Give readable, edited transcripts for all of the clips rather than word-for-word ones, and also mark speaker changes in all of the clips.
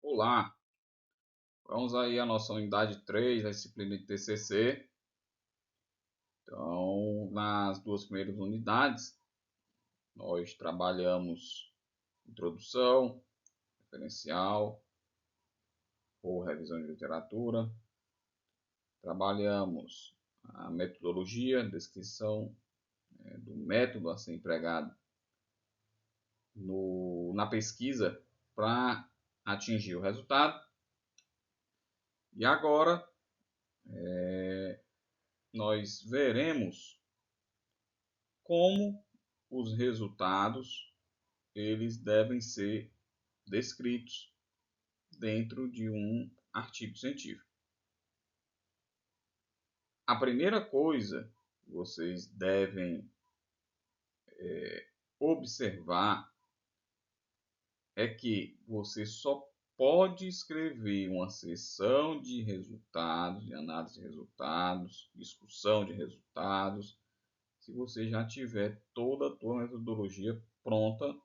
Speaker 1: Olá, vamos aí à nossa unidade 3 da disciplina de TCC. Então, nas duas primeiras unidades, nós trabalhamos introdução, referencial ou revisão de literatura. Trabalhamos a metodologia, descrição do método a ser empregado na pesquisa para atingir o resultado. E agora, nós veremos como os resultados eles devem ser descritos dentro de um artigo científico. A primeira coisa que vocês devem observar é que você só pode escrever uma seção de resultados, de análise de resultados, discussão de resultados, se você já tiver toda a sua metodologia pronta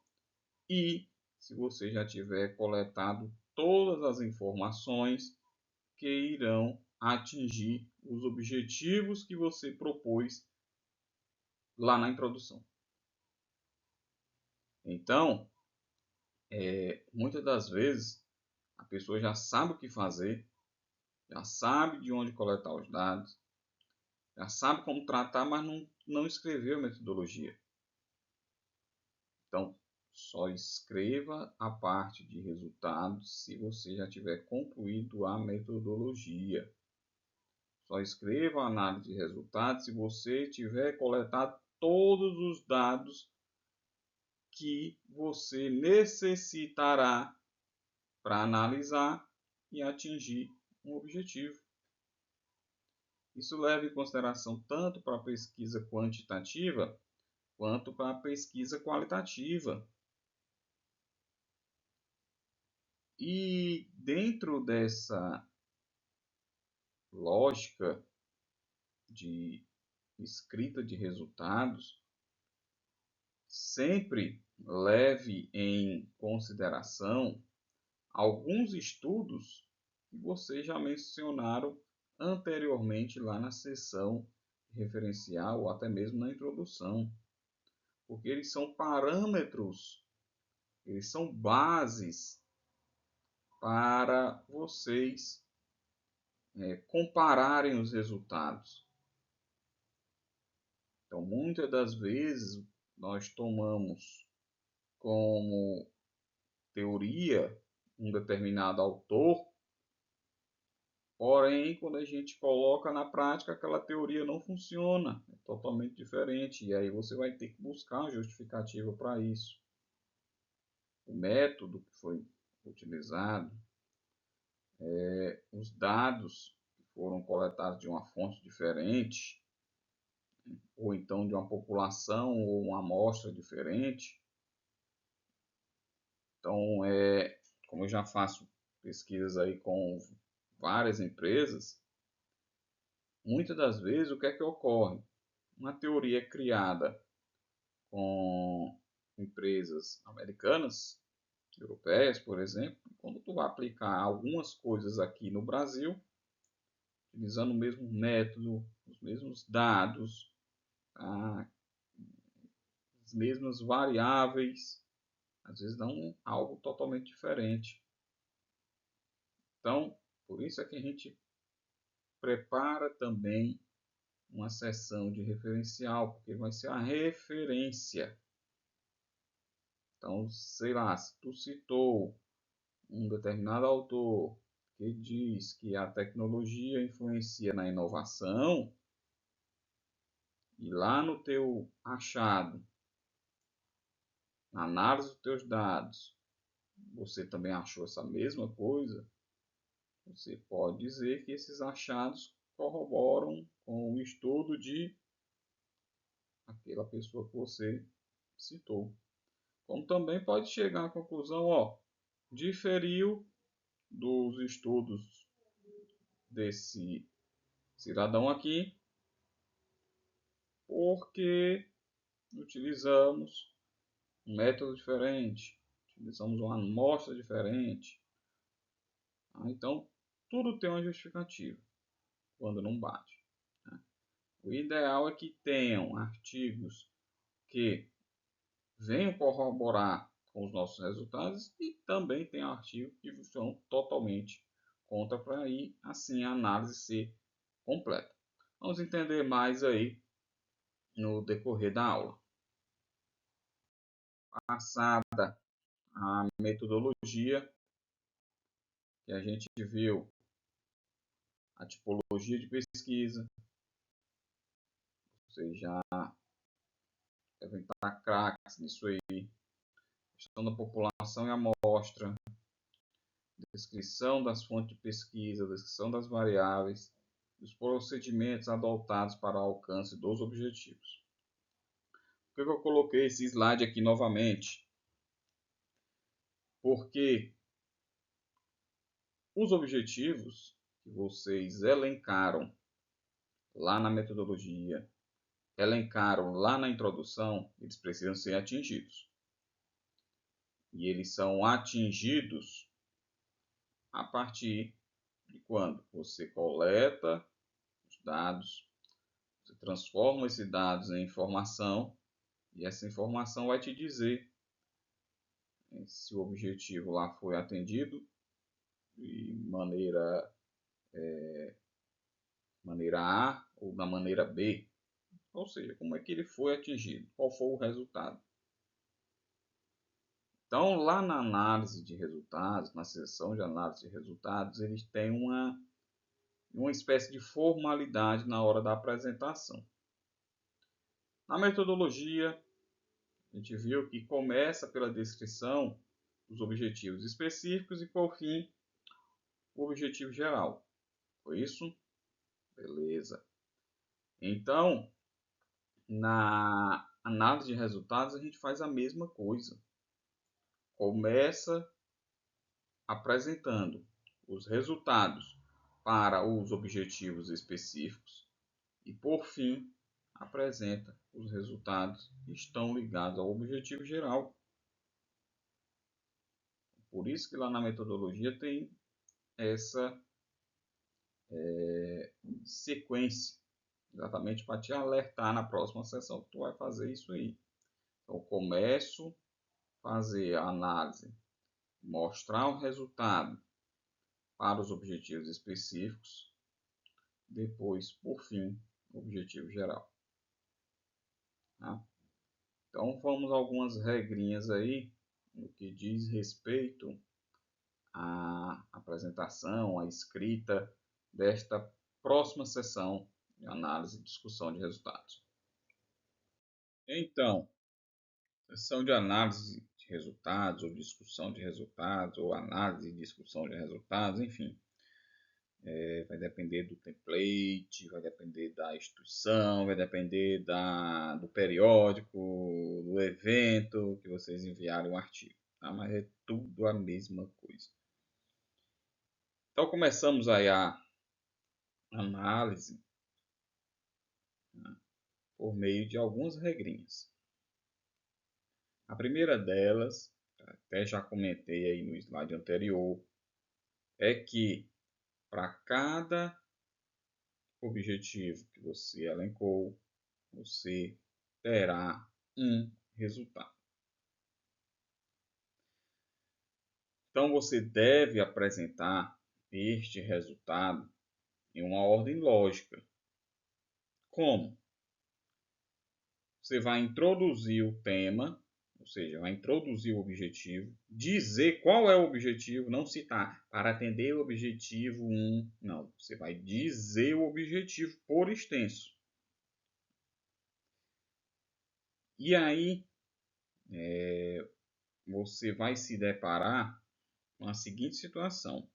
Speaker 1: e se você já tiver coletado todas as informações que irão atingir os objetivos que você propôs lá na introdução. Então, muitas das vezes a pessoa já sabe o que fazer, já sabe de onde coletar os dados, já sabe como tratar, mas não escreveu a metodologia. Então, só escreva a parte de resultados se você já tiver concluído a metodologia. Só escreva a análise de resultados se você tiver coletado todos os dados que você necessitará para analisar e atingir um objetivo. Isso leva em consideração tanto para a pesquisa quantitativa quanto para a pesquisa qualitativa. E dentro dessa lógica de escrita de resultados, sempre leve em consideração alguns estudos que vocês já mencionaram anteriormente lá na seção referencial ou até mesmo na introdução, porque eles são parâmetros, eles são bases para vocês compararem os resultados. Então, muitas das vezes, nós tomamos como teoria um determinado autor, porém, quando a gente coloca na prática, aquela teoria não funciona, é totalmente diferente, e aí você vai ter que buscar uma justificativa para isso. O método que foi utilizado, os dados que foram coletados de uma fonte diferente, ou então de uma população ou uma amostra diferente. Então, como eu já faço pesquisas aí com várias empresas, muitas das vezes o que é que ocorre? Uma teoria criada com empresas americanas, europeias, por exemplo, quando tu vai aplicar algumas coisas aqui no Brasil, utilizando o mesmo método, os mesmos dados, as mesmas variáveis, às vezes dão algo totalmente diferente. Então, por isso é que a gente prepara também uma seção de referencial, porque vai ser a referência. Então, sei lá, se tu citou um determinado autor que diz que a tecnologia influencia na inovação, e lá no teu achado, na análise dos teus dados, você também achou essa mesma coisa, você pode dizer que esses achados corroboram com o estudo de aquela pessoa que você citou. Como também pode chegar à conclusão, diferiu dos estudos desse cidadão aqui, porque utilizamos um método diferente, utilizamos uma amostra diferente, Então, tudo tem uma justificativa quando não bate. O ideal é que tenham artigos que venham corroborar com os nossos resultados e também tem artigos que são totalmente contra para aí assim a análise ser completa. Vamos entender mais aí no decorrer da aula. Passada a metodologia que a gente viu, a tipologia de pesquisa, vocês já devem estar craques nisso aí, questão da população e amostra, descrição das fontes de pesquisa, descrição das variáveis, dos procedimentos adotados para o alcance dos objetivos. Por que eu coloquei esse slide aqui novamente? Porque os objetivos que vocês elencaram lá na metodologia, elencaram lá na introdução, eles precisam ser atingidos. E eles são atingidos a partir de quando você coleta os dados, você transforma esses dados em informação e essa informação vai te dizer se o objetivo lá foi atendido de maneira A ou da maneira B, ou seja, como é que ele foi atingido, qual foi o resultado. Então, lá na análise de resultados, na seção de análise de resultados, eles têm uma espécie de formalidade na hora da apresentação. Na metodologia, a gente viu que começa pela descrição dos objetivos específicos e, por fim, o objetivo geral. Foi isso? Beleza. Então, na análise de resultados, a gente faz a mesma coisa. Começa apresentando os resultados para os objetivos específicos e, por fim, apresenta os resultados que estão ligados ao objetivo geral. Por isso que lá na metodologia tem essa sequência, exatamente para te alertar na próxima sessão que tu vai fazer isso aí. Então, eu começo a fazer a análise, mostrar o resultado para os objetivos específicos, depois, por fim, o objetivo geral. Tá? Então, vamos a algumas regrinhas aí no que diz respeito à apresentação, à escrita desta próxima sessão de análise e discussão de resultados. Então, sessão de análise de resultados, ou discussão de resultados, ou análise e discussão de resultados, enfim. Vai depender do template, vai depender da instituição, vai depender do periódico, do evento que vocês enviaram o artigo. Tá? Mas é tudo a mesma coisa. Então começamos aí a análise, né, por meio de algumas regrinhas. A primeira delas, até já comentei aí no slide anterior, é que para cada objetivo que você elencou, você terá um resultado. Então você deve apresentar este resultado em uma ordem lógica. Como? Você vai introduzir o tema, ou seja, vai introduzir o objetivo, dizer qual é o objetivo, não citar para atender o objetivo 1, não. Você vai dizer o objetivo por extenso. E aí, você vai se deparar com a seguinte situação.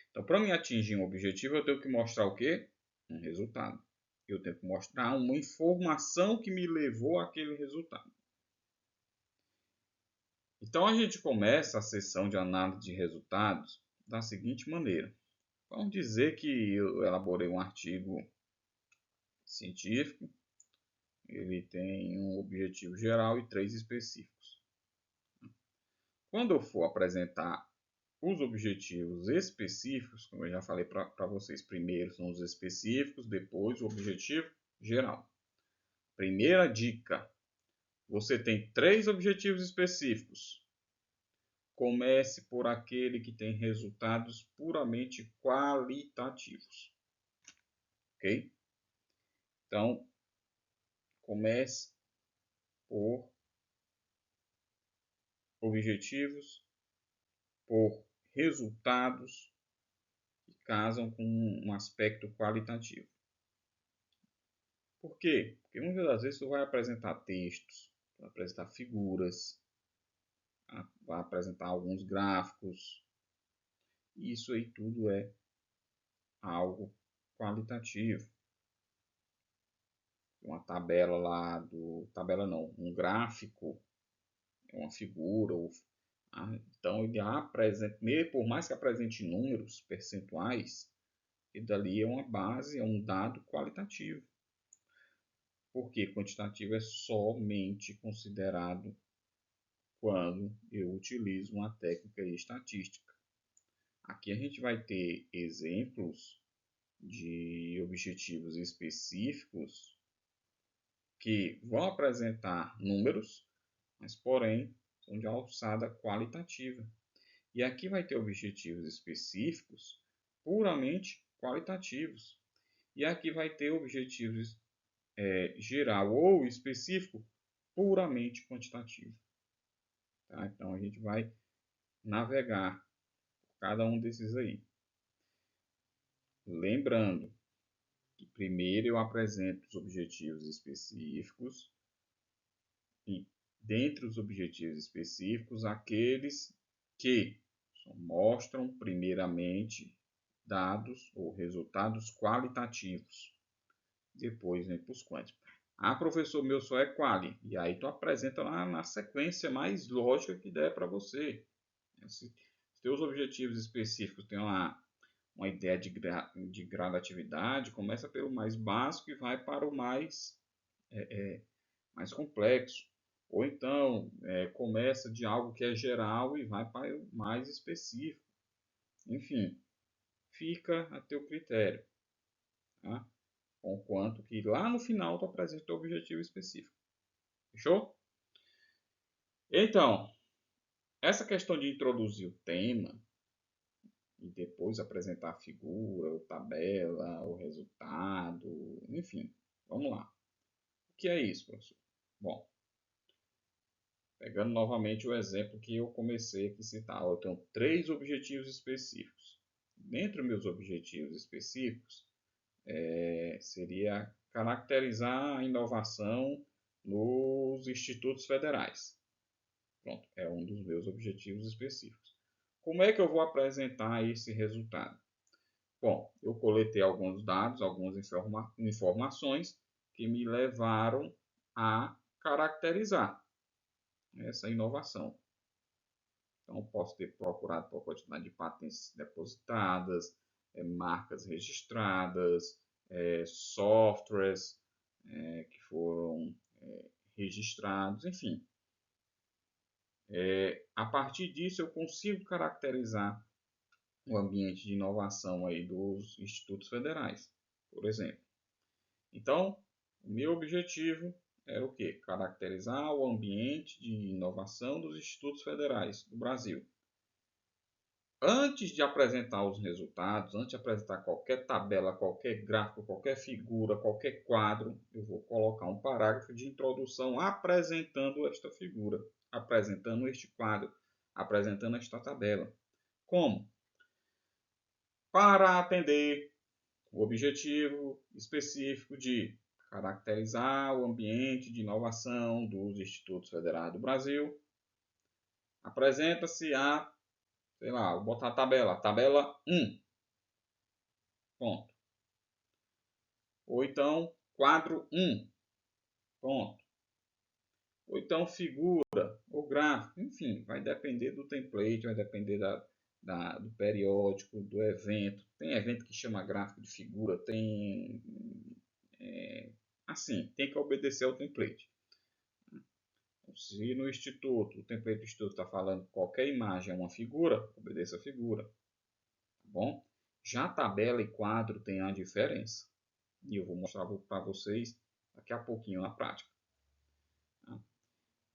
Speaker 1: Então, para me atingir um objetivo, eu tenho que mostrar o quê? Um resultado. Eu tenho que mostrar uma informação que me levou àquele resultado. Então, a gente começa a sessão de análise de resultados da seguinte maneira. Vamos dizer que eu elaborei um artigo científico. Ele tem um objetivo geral e 3 específicos. Quando eu for apresentar os objetivos específicos, como eu já falei para vocês, primeiro são os específicos, depois o objetivo geral. Primeira dica: você tem 3 objetivos específicos. Comece por aquele que tem resultados puramente qualitativos. Ok? Então, comece por objetivos, por resultados que casam com um aspecto qualitativo. Por quê? Porque muitas das vezes você vai apresentar textos, vai apresentar figuras, vai apresentar alguns gráficos. E isso aí tudo é algo qualitativo. Uma tabela lá tabela não, um gráfico, uma figura, então ele apresenta, por mais que apresente números, percentuais, e dali é uma base, é um dado qualitativo. Porque quantitativo é somente considerado quando eu utilizo uma técnica estatística. Aqui a gente vai ter exemplos de objetivos específicos que vão apresentar números, mas porém são de alçada qualitativa. E aqui vai ter objetivos específicos puramente qualitativos. E aqui vai ter objetivos geral ou específico puramente quantitativo. Tá? Então a gente vai navegar por cada um desses aí. Lembrando que primeiro eu apresento os objetivos específicos e dentre os objetivos específicos aqueles que mostram primeiramente dados ou resultados qualitativos. Depois vem para os quânticos. Ah, professor, meu só é quali. E aí tu apresenta lá na sequência mais lógica que der para você. Se teus objetivos específicos têm uma ideia de gradatividade, começa pelo mais básico e vai para o mais complexo. Ou então, começa de algo que é geral e vai para o mais específico. Enfim, fica a teu critério. Tá? Conquanto que lá no final tu apresenta o objetivo específico. Fechou? Então, essa questão de introduzir o tema e depois apresentar a figura, a tabela, o resultado, enfim, vamos lá. O que é isso, professor? Bom, pegando novamente o exemplo que eu comecei aqui a citar, eu tenho 3 objetivos específicos. Dentre os meus objetivos específicos, seria caracterizar a inovação nos institutos federais. Pronto, é um dos meus objetivos específicos. Como é que eu vou apresentar esse resultado? Bom, eu coletei alguns dados, algumas informações que me levaram a caracterizar essa inovação. Então, posso ter procurado por quantidade de patentes depositadas, marcas registradas, softwares que foram registrados, enfim. A partir disso, eu consigo caracterizar o ambiente de inovação aí dos institutos federais, por exemplo. Então, o meu objetivo era o quê? Caracterizar o ambiente de inovação dos institutos federais do Brasil. Antes de apresentar os resultados, antes de apresentar qualquer tabela, qualquer gráfico, qualquer figura, qualquer quadro, eu vou colocar um parágrafo de introdução apresentando esta figura, apresentando este quadro, apresentando esta tabela. Como? Para atender o objetivo específico de caracterizar o ambiente de inovação dos institutos federais do Brasil, apresenta-se sei lá, vou botar a tabela 1, ponto. Ou então, quadro 1, ponto. Ou então, figura, ou gráfico, enfim, vai depender do template, vai depender do periódico, do evento. Tem evento que chama gráfico de figura, tem... assim, tem que obedecer ao template. Se no instituto, o template do instituto está falando que qualquer imagem é uma figura, obedeça a figura. Tá bom? Já tabela e quadro tem a diferença. E eu vou mostrar para vocês daqui a pouquinho na prática. Tá?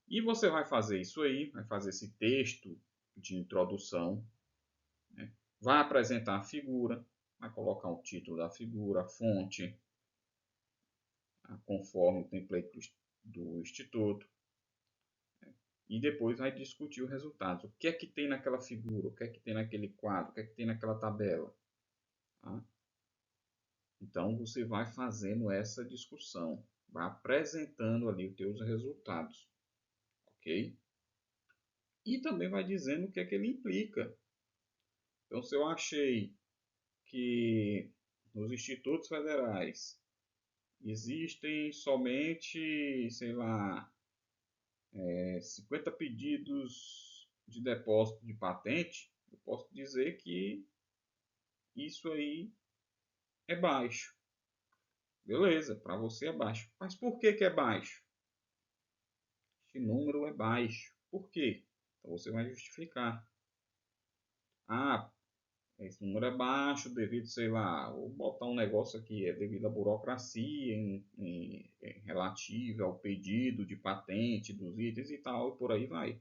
Speaker 1: E você vai fazer isso aí, vai fazer esse texto de introdução, né? Vai apresentar a figura, vai colocar o título da figura, a fonte, tá? Conforme o template do instituto. E depois vai discutir os resultados. O que é que tem naquela figura? O que é que tem naquele quadro? O que é que tem naquela tabela? Tá? Então, você vai fazendo essa discussão. Vai apresentando ali os teus resultados. Ok? E também vai dizendo o que é que ele implica. Então, se eu achei que nos institutos federais existem somente, sei lá, 50 pedidos de depósito de patente, eu posso dizer que isso aí é baixo. Beleza, para você é baixo. Mas por que é baixo? Esse número é baixo. Por quê? Então você vai justificar. Ah, esse número é baixo devido, sei lá, vou botar um negócio aqui, é devido à burocracia em relativa ao pedido de patente dos itens e tal, e por aí vai.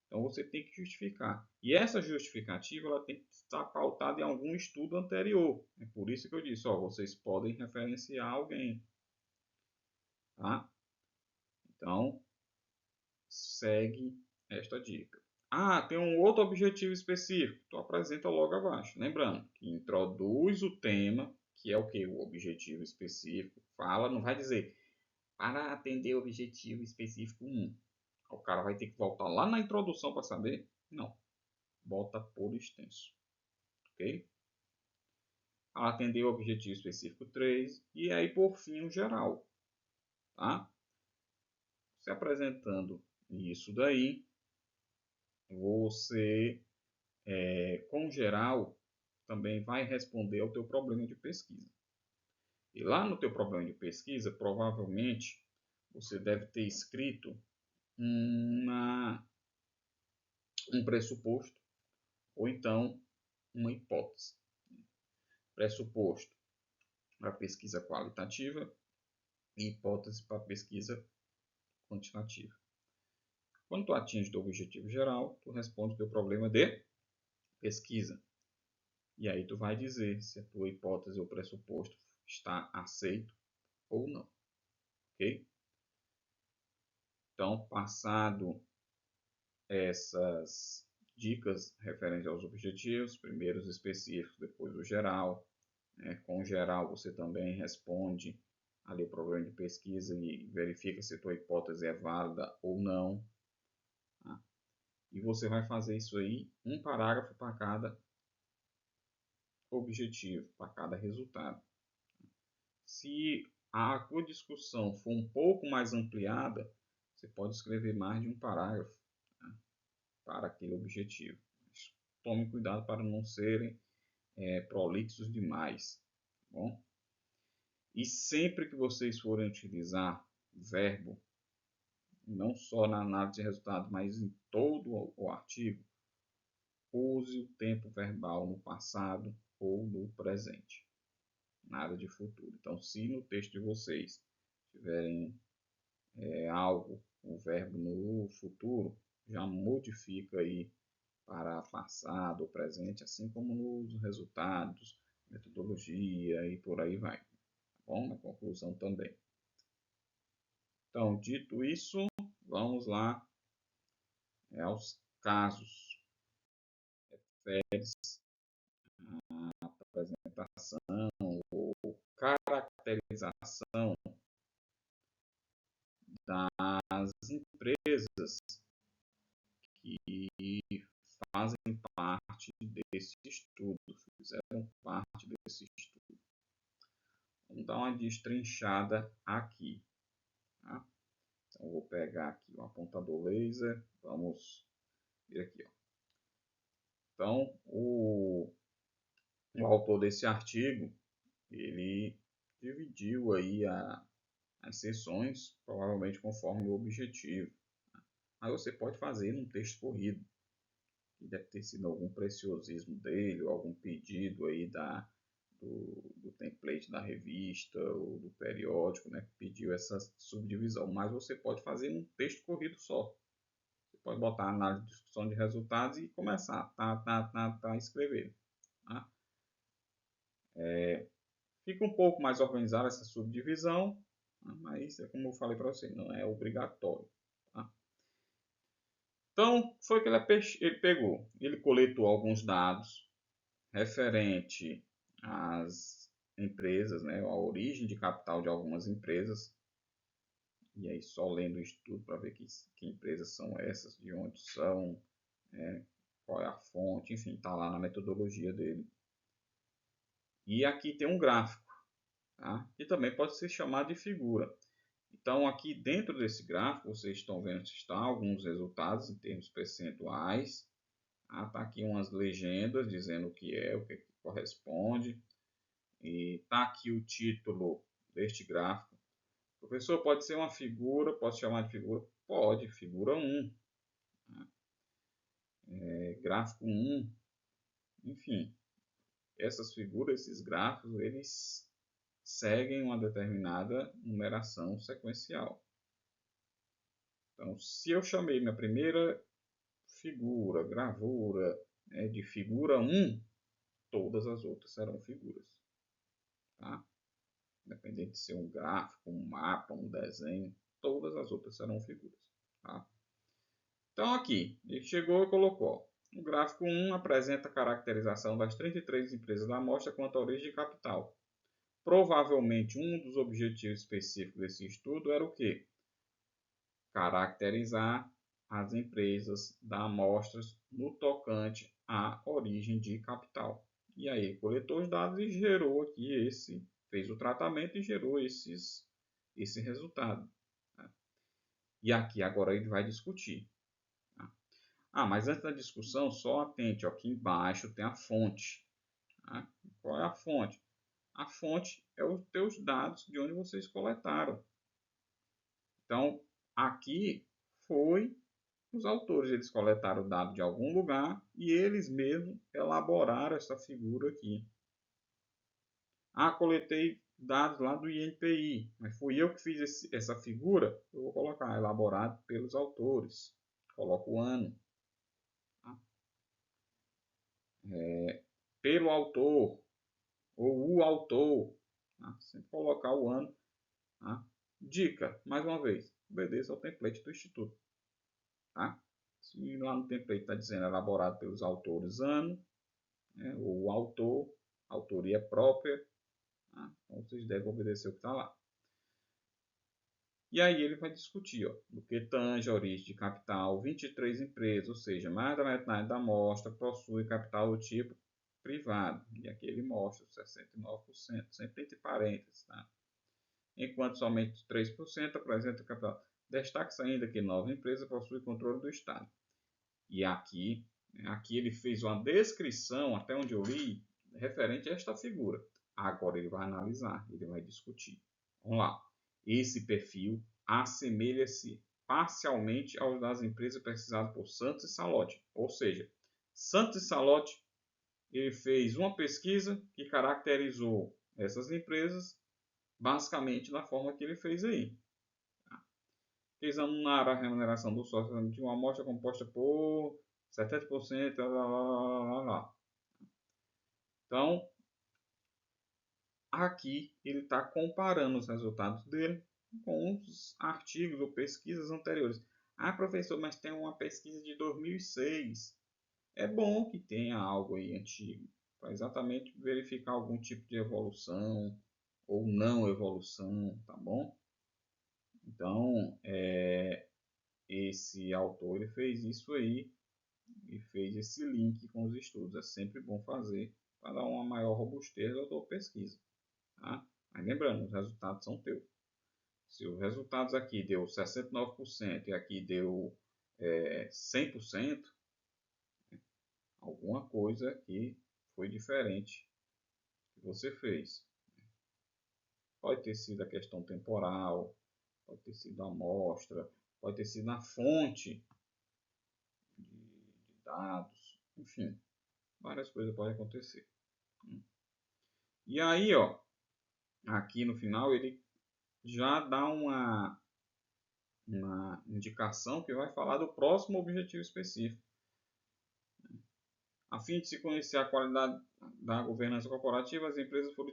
Speaker 1: Então você tem que justificar. E essa justificativa ela tem que estar pautada em algum estudo anterior. É por isso que eu disse, ó, vocês podem referenciar alguém. Tá? Então, segue esta dica. Ah, tem um outro objetivo específico. Tu apresenta logo abaixo. Lembrando que introduz o tema, que é o que? O objetivo específico. Fala, não vai dizer para atender o objetivo específico 1. O cara vai ter que voltar lá na introdução para saber? Não. Bota por extenso. Ok? Para atender o objetivo específico 3. E aí, por fim, o geral. Tá? Se apresentando isso daí, você, com geral, também vai responder ao teu problema de pesquisa. E lá no teu problema de pesquisa, provavelmente, você deve ter escrito um pressuposto ou então uma hipótese. Pressuposto para pesquisa qualitativa e hipótese para pesquisa quantitativa. Quando tu atinge o objetivo geral, tu responde o teu problema de pesquisa. E aí tu vai dizer se a tua hipótese ou pressuposto está aceito ou não. Ok? Então, passado essas dicas referentes aos objetivos, primeiro os específicos, depois o geral. Com o geral, você também responde ali o problema de pesquisa e verifica se a tua hipótese é válida ou não. Tá? E você vai fazer isso aí, um parágrafo para cada objetivo, para cada resultado. Se a tua discussão for um pouco mais ampliada, você pode escrever mais de um parágrafo, tá? Para aquele objetivo. Mas tome cuidado para não serem prolixos demais. Tá bom? E sempre que vocês forem utilizar verbo, não só na análise de resultado, mas em todo o artigo, use o tempo verbal no passado ou no presente, nada de futuro. Então, se no texto de vocês tiverem algo, um verbo no futuro, já modifica aí para passado ou presente, assim como nos resultados, metodologia e por aí vai. Tá bom? Na conclusão também. Então, dito isso, vamos lá aos casos. Refere-se à apresentação ou caracterização das empresas que fazem parte desse estudo, fizeram parte desse estudo. Vamos dar uma destrinchada aqui. Tá? Então, vou pegar aqui um apontador laser, vamos ver aqui. Ó. Então, o autor desse artigo, ele dividiu aí as seções, provavelmente conforme o objetivo. Aí você pode fazer num texto corrido, que deve ter sido algum preciosismo dele, ou algum pedido aí do template da revista ou do periódico, né, que pediu essa subdivisão. Mas você pode fazer num texto corrido só. Você pode botar análise de discussão de resultados e começar a escrever. Tá? Fica um pouco mais organizada essa subdivisão, tá? Mas é como eu falei para você, não é obrigatório. Tá? Então, foi que ele pegou. Ele coletou alguns dados referente às empresas, né, a origem de capital de algumas empresas. E aí só lendo o estudo para ver que empresas são essas, de onde são, qual é a fonte, enfim, está lá na metodologia dele. E aqui tem um gráfico, tá? Que também pode ser chamado de figura. Então aqui dentro desse gráfico vocês estão vendo que está alguns resultados em termos percentuais. Tá aqui umas legendas dizendo o que que corresponde. E tá aqui o título deste gráfico. Professor, pode ser uma figura, posso chamar de figura? Pode, figura 1. Gráfico 1, enfim. Essas figuras, esses gráficos, eles seguem uma determinada numeração sequencial. Então, se eu chamei minha primeira figura, gravura, de figura 1, todas as outras serão figuras. Tá? Independente de ser um gráfico, um mapa, um desenho, todas as outras serão figuras. Tá? Então aqui, ele chegou e colocou. O gráfico 1 apresenta a caracterização das 33 empresas da amostra quanto à origem de capital. Provavelmente um dos objetivos específicos desse estudo era o quê? Caracterizar as empresas da amostra no tocante à origem de capital. E aí coletou os dados e gerou aqui fez o tratamento e gerou esse resultado. Tá? E aqui agora ele vai discutir. Tá? Mas antes da discussão, só atente, ó, aqui embaixo tem a fonte. Tá? Qual é a fonte? A fonte é os teus dados de onde vocês coletaram. Então, aqui foi os autores, eles coletaram o dado de algum lugar e eles mesmos elaboraram essa figura aqui. Coletei dados lá do INPI, mas fui eu que fiz essa figura, eu vou colocar elaborado pelos autores. Coloco o ano. Tá? Pelo autor, ou o autor. Tá? Sempre colocar o ano. Tá? Dica, mais uma vez, obedeça ao template do Instituto. Tá? Se lá no template está dizendo elaborado pelos autores ano, né, ou o autor, autoria própria, tá? Então vocês devem obedecer o que está lá. E aí ele vai discutir, ó, no que tange a origem de capital, 23 empresas, ou seja, mais da metade da amostra possui capital do tipo privado. E aqui ele mostra 69%, sempre entre parênteses, tá? Enquanto somente 3% apresenta capital. Destaque-se ainda que 9 empresas possuem controle do Estado. E aqui ele fez uma descrição, até onde eu li, referente a esta figura. Agora ele vai analisar, ele vai discutir. Vamos lá. Esse perfil assemelha-se parcialmente aos das empresas pesquisadas por Santos e Salotti. Ou seja, Santos e Salotti ele fez uma pesquisa que caracterizou essas empresas basicamente da forma que ele fez aí. Examinar a remuneração do sócio de uma amostra composta por 70%, lá. Então, aqui ele está comparando os resultados dele com os artigos ou pesquisas anteriores. Professor, mas tem uma pesquisa de 2006. É bom que tenha algo aí antigo, para exatamente verificar algum tipo de evolução ou não evolução, tá bom? Então, esse autor ele fez isso aí e fez esse link com os estudos. É sempre bom fazer para dar uma maior robustez à tua pesquisa. Tá? Mas lembrando, os resultados são teus. Se os resultados aqui deu 69% e aqui deu 100%, alguma coisa aqui foi diferente que você fez. Pode ter sido a questão temporal, pode ter sido a amostra, pode ter sido na fonte dados, enfim, várias coisas podem acontecer. E aí, ó, aqui no final ele já dá uma indicação que vai falar do próximo objetivo específico. A fim de se conhecer a qualidade da governança corporativa, as empresas foram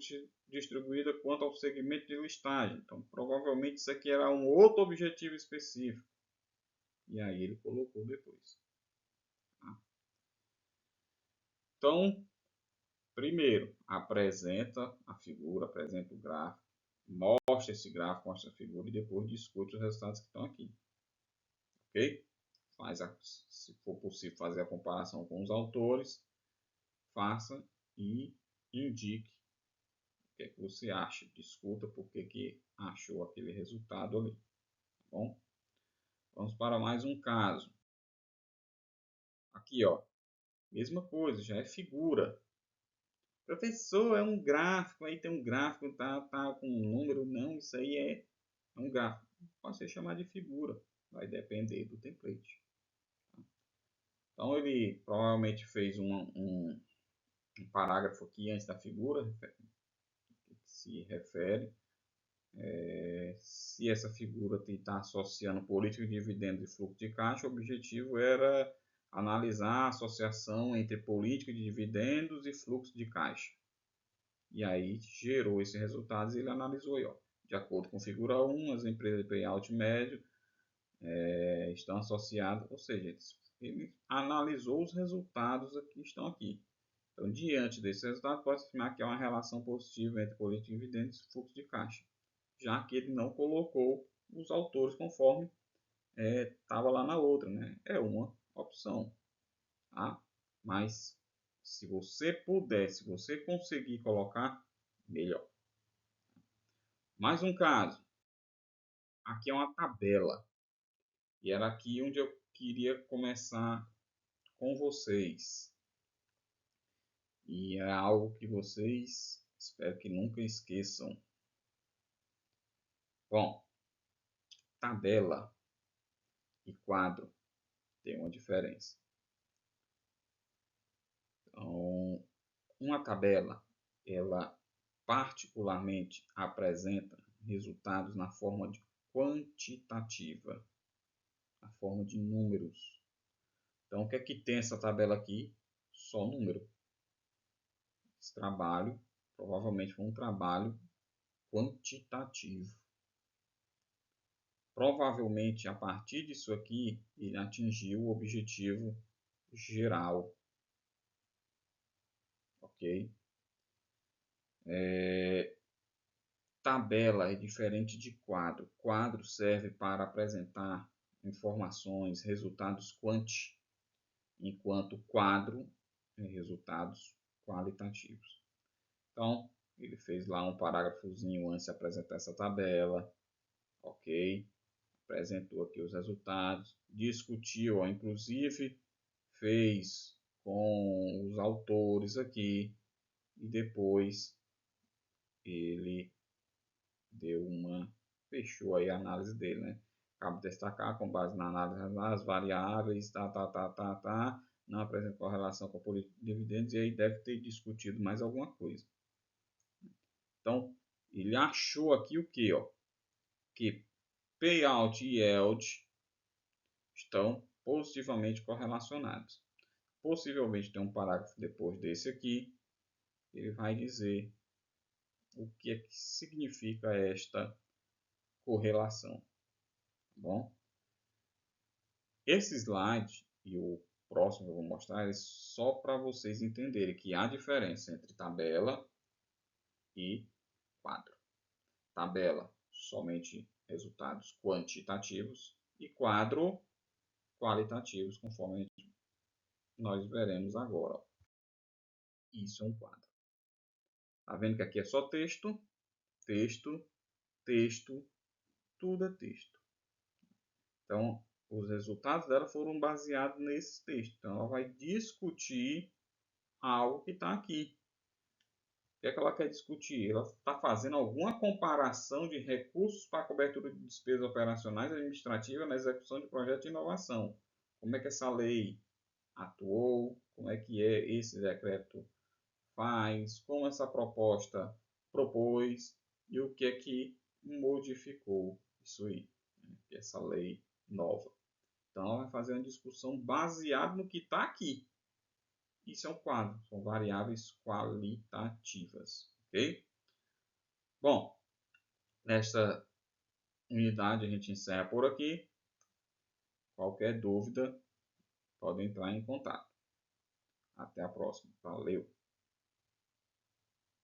Speaker 1: distribuídas quanto ao segmento de listagem. Então, provavelmente isso aqui era um outro objetivo específico. E aí ele colocou depois. Tá? Então, primeiro, apresenta a figura, apresenta o gráfico, mostra esse gráfico, mostra a figura e depois discute os resultados que estão aqui. Ok? Se for possível fazer a comparação com os autores, faça e indique o que é que você acha, discuta por que achou aquele resultado ali, tá bom? Vamos para mais um caso. Aqui, ó, mesma coisa, já é figura. Professor, é um gráfico, aí tem um gráfico, tá com um número, não, isso aí é um gráfico. Pode ser chamado de figura, vai depender do template. Então ele provavelmente fez um parágrafo aqui antes da figura, que se refere. Se essa figura está associando política de dividendos e fluxo de caixa, o objetivo era analisar a associação entre política de dividendos e fluxo de caixa. E aí gerou esses resultados e ele analisou aí, ó. De acordo com a figura 1, as empresas de payout médio estão associadas, ou seja, ele analisou os resultados que estão aqui. Então, diante desse resultado, pode afirmar que há uma relação positiva entre política de dividendos e fluxo de caixa, já que ele não colocou os autores conforme estava lá na outra, né? É uma opção, tá? Mas se você puder, se você conseguir colocar, melhor. Mais um caso. Aqui é uma tabela. E era aqui onde eu queria começar com vocês. E é algo que vocês espero que nunca esqueçam. Bom, tabela e quadro tem uma diferença. Então, uma tabela, ela particularmente apresenta resultados na forma de quantitativa, na forma de números. Então, o que é que tem essa tabela aqui? Só número. Esse trabalho provavelmente foi um trabalho quantitativo. Provavelmente, a partir disso aqui, ele atingiu o objetivo geral. Ok? Tabela é diferente de quadro. Quadro serve para apresentar informações, resultados quanti, enquanto quadro é resultados qualitativos. Então, ele fez lá um parágrafozinho antes de apresentar essa tabela, ok? Apresentou aqui os resultados, discutiu, inclusive fez com os autores aqui e depois ele fechou aí a análise dele, né? Cabe destacar, com base na análise das variáveis, não apresenta correlação com a política de dividendos e aí deve ter discutido mais alguma coisa. Então, ele achou aqui o que, ó? Que payout e yield estão positivamente correlacionados. Possivelmente tem um parágrafo depois desse aqui, ele vai dizer o que é que significa esta correlação. Tá bom? Esse slide e o próximo que eu vou mostrar é só para vocês entenderem que há diferença entre tabela e quadro. Tabela, somente resultados quantitativos e quadro, qualitativos, conforme nós veremos agora. Isso é um quadro. Tá vendo que aqui é só texto, texto, texto, tudo é texto. Então, os resultados dela foram baseados nesse texto. Então, ela vai discutir algo que está aqui. O que é que ela quer discutir? Ela está fazendo alguma comparação de recursos para cobertura de despesas operacionais e administrativas na execução de projetos de inovação. Como é que essa lei atuou, como é que esse decreto faz, como essa proposta propôs e o que é que modificou isso aí, né? Essa lei nova. Então, ela vai fazer uma discussão baseada no que está aqui. Isso é um quadro, são variáveis qualitativas, ok? Bom, nesta unidade a gente encerra por aqui. Qualquer dúvida, pode entrar em contato. Até a próxima. Valeu!